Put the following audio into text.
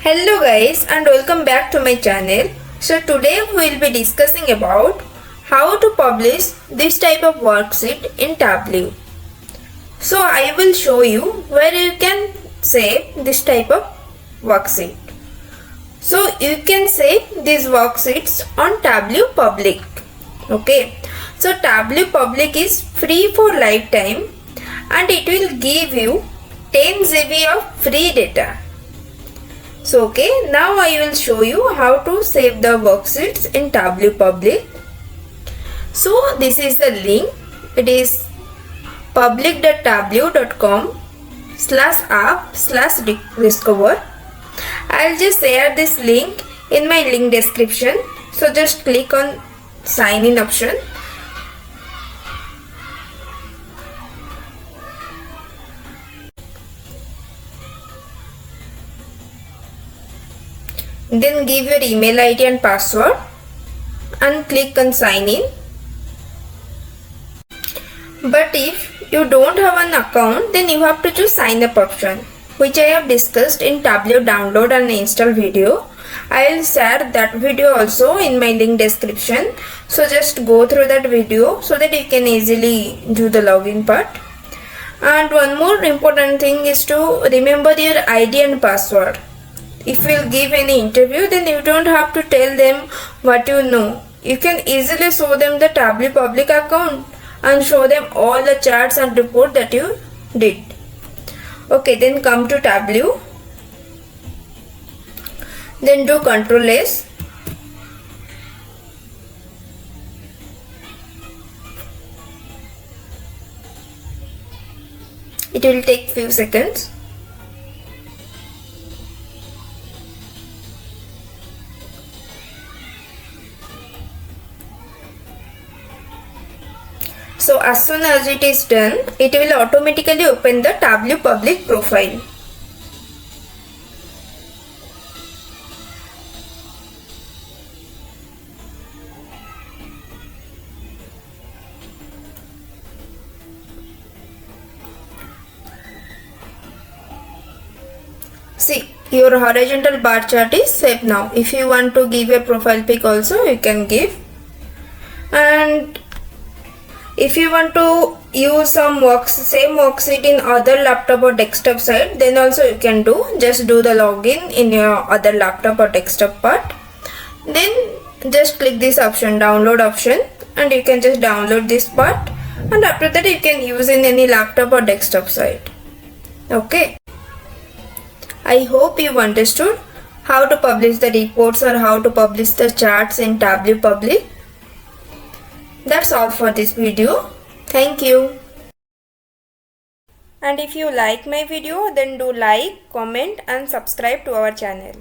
Hello guys and welcome back to my channel. So today we will be discussing about how to publish this type of worksheet in Tableau. So I will show you where you can save this type of worksheet. So you can save these worksheets on Tableau Public. Okay. So Tableau Public is free for lifetime and it will give you 10 GB of free data. So now I will show you how to save the worksheets in Tableau Public. So this is the link. It is public.tableau.com/app/discover. I'll just share this link in my link description. So just click on sign in option. Then give your email ID and password and click on sign in. But if you don't have an account, then you have to choose sign up option, which I have discussed in Tableau download and install video. I will share that video also in my link description. So just go through that video so that you can easily do the login part. And one more important thing is to remember your ID and password. If you will give any interview, then you don't have to tell them what you know. You can easily show them the Tableau Public account and show them all the charts and report that you did. Okay, then come to Tableau. Then do Ctrl S. It will take few seconds. So as soon as it is done, it will automatically open the Tableau Public profile. See, your horizontal bar chart is saved now. If you want to give a profile pic also, you can give. And if you want to use same worksheet in other laptop or desktop side, then also you can do. Just do the login in your other laptop or desktop part. Then just click this option, download option, and you can just download this part. And after that you can use in any laptop or desktop side. Okay. I hope you understood how to publish the reports or how to publish the charts in Tableau Public. That's all for this video. Thank you. And if you like my video, then do like, comment and subscribe to our channel.